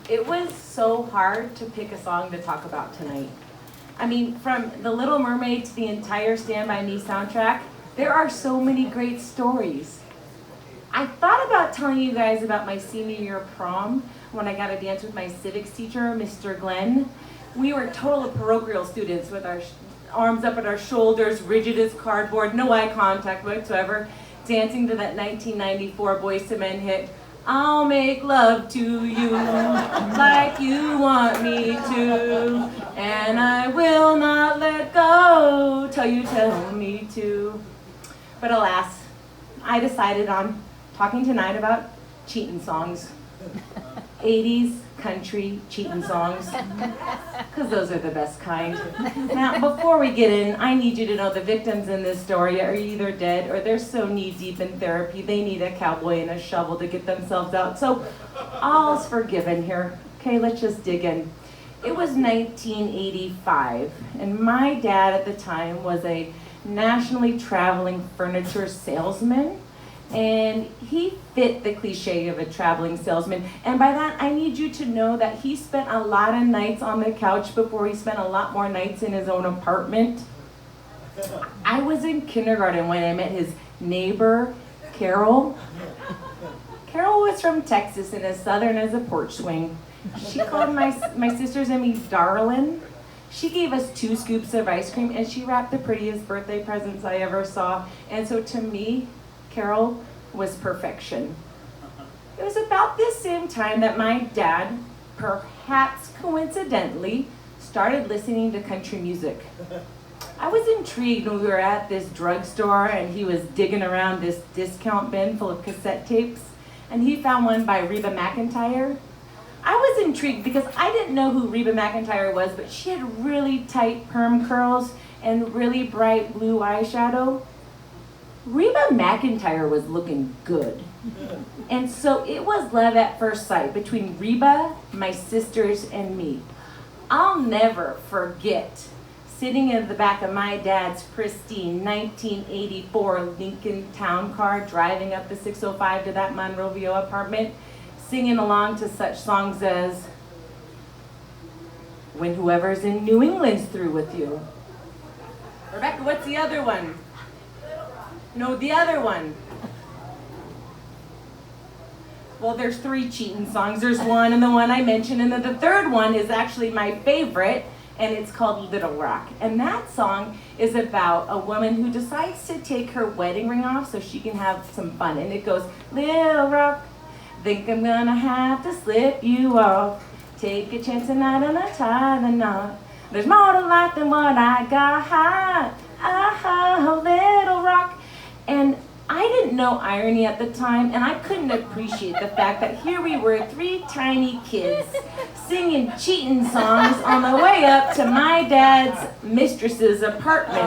It was so hard to pick a song to talk about tonight. I mean, from The Little Mermaid to the entire Stand By Me soundtrack, there are so many great stories. I thought about telling you guys about my senior year prom when I got to dance with my civics teacher, Mr. Glenn. We were total parochial students with our arms up at our shoulders, rigid as cardboard, no eye contact whatsoever, dancing to that 1994 Boyz II Men hit, I'll make love to you like you want me to, and I will not let go till you tell me to. But alas, I decided on talking tonight about cheatin' songs. 80s country cheatin' songs, because those are the best kind. Now, before we get in, I need you to know the victims in this story are either dead or they're so knee-deep in therapy they need a cowboy and a shovel to get themselves out. So, all's forgiven here. Okay, let's just dig in. It was 1985, and my dad at the time was a nationally traveling furniture salesman. And he fit the cliche of a traveling salesman. And by that, I need you to know that he spent a lot of nights on the couch before he spent a lot more nights in his own apartment. I was in kindergarten when I met his neighbor, Carol. Carol was from Texas and as southern as a porch swing. She called my sisters and me darling. She gave us 2 scoops of ice cream and she wrapped the prettiest birthday presents I ever saw. And so to me, Carol was perfection. It was about this same time that my dad, perhaps coincidentally, started listening to country music. I was intrigued when we were at this drugstore and he was digging around this discount bin full of cassette tapes, and he found one by Reba McEntire. I was intrigued because I didn't know who Reba McEntire was, but she had really tight perm curls and really bright blue eyeshadow. Reba McEntire was looking good. And so it was love at first sight between Reba, my sisters, and me. I'll never forget sitting in the back of my dad's pristine 1984 Lincoln Town Car, driving up the 605 to that Monrovia apartment, singing along to such songs as When Whoever's in New England's Through With You. Rebecca, what's the other one? No, the other one. Well, there's 3 cheatin' songs. There's one and the one I mentioned, and then the third one is actually my favorite, and it's called Little Rock. And that song is about a woman who decides to take her wedding ring off so she can have some fun. And it goes, Little Rock, think I'm gonna have to slip you off. Take a chance tonight and I tie the knot. There's more to life than what I got. Oh, Little Rock. And I didn't know irony at the time, and I couldn't appreciate the fact that here we were, 3 tiny kids singing cheatin' songs on the way up to my dad's mistress's apartment.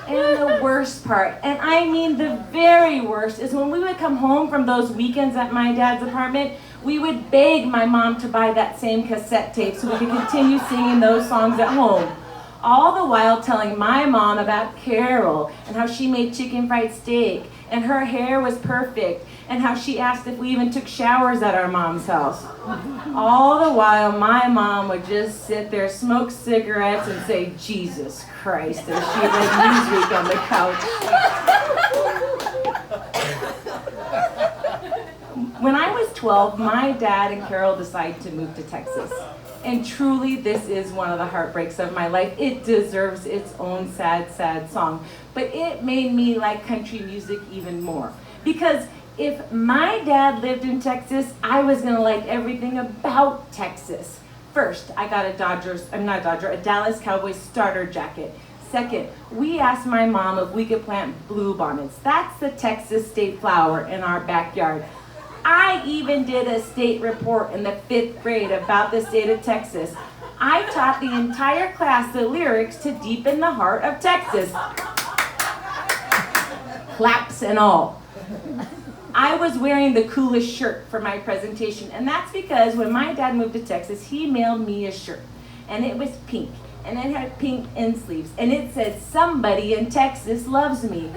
And the worst part, and I mean the very worst, is when we would come home from those weekends at my dad's apartment, we would beg my mom to buy that same cassette tape so we could continue singing those songs at home. All the while telling my mom about Carol and how she made chicken fried steak and her hair was perfect and how she asked if we even took showers at our mom's house. All the while my mom would just sit there, smoke cigarettes and say, Jesus Christ, as she read Newsweek on the couch. When I was 12, my dad and Carol decided to move to Texas. And truly, this is one of the heartbreaks of my life. It deserves its own sad, sad song. But it made me like country music even more. Because if my dad lived in Texas, I was gonna like everything about Texas. First, I got a Dallas Cowboys starter jacket. Second, we asked my mom if we could plant bluebonnets. That's the Texas state flower in our backyard. I even did a state report in the 5th grade about the state of Texas. I taught the entire class the lyrics to Deep in the Heart of Texas. Claps and all. I was wearing the coolest shirt for my presentation, and that's because when my dad moved to Texas, he mailed me a shirt, and it was pink. and it had pink end sleeves, and it said, "Somebody in Texas loves me."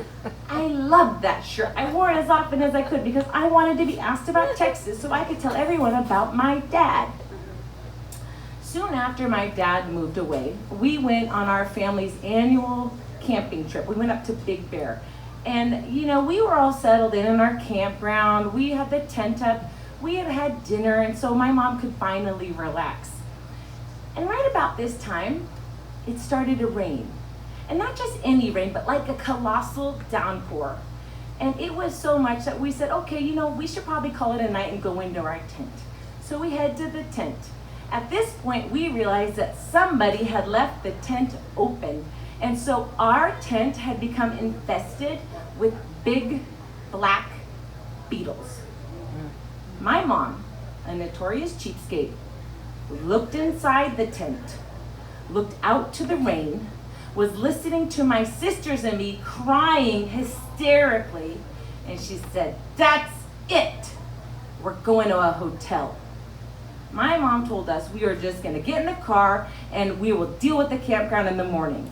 I loved that shirt. I wore it as often as I could because I wanted to be asked about Texas so I could tell everyone about my dad. Soon after my dad moved away, we went on our family's annual camping trip. We went up to Big Bear. And, we were all settled in our campground. We had the tent up. We had had dinner, and so my mom could finally relax. And right about this time, it started to rain. And not just any rain, but like a colossal downpour. And it was so much that we said, okay, we should probably call it a night and go into our tent. So we head to the tent. At this point, we realized that somebody had left the tent open. And so our tent had become infested with big black beetles. My mom, a notorious cheapskate, looked inside the tent, looked out to the rain, was listening to my sisters and me crying hysterically, and she said, "That's it. We're going to a hotel." My mom told us we were just going to get in the car and we will deal with the campground in the morning.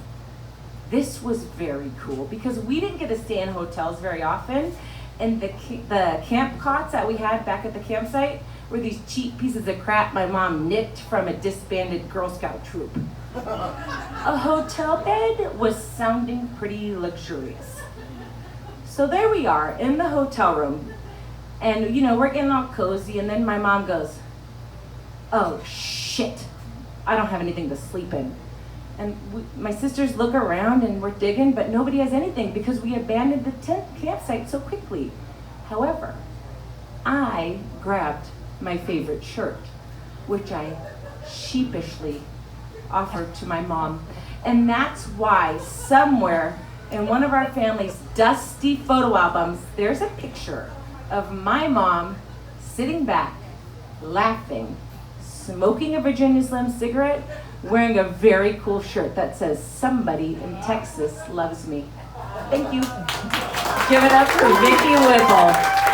This was very cool because we didn't get to stay in hotels very often, and the camp cots that we had back at the campsite were these cheap pieces of crap my mom nicked from a disbanded Girl Scout troop. A hotel bed was sounding pretty luxurious. So there we are in the hotel room, and we're getting all cozy, and then my mom goes, "Oh shit, I don't have anything to sleep in." And my sisters look around and we're digging, but nobody has anything because we abandoned the campsite so quickly. However, I grabbed my favorite shirt, which I sheepishly offered to my mom. And that's why somewhere in one of our family's dusty photo albums, there's a picture of my mom sitting back, laughing, smoking a Virginia Slim cigarette, wearing a very cool shirt that says, "Somebody in Texas loves me." Thank you. Give it up for Vickie Wippel.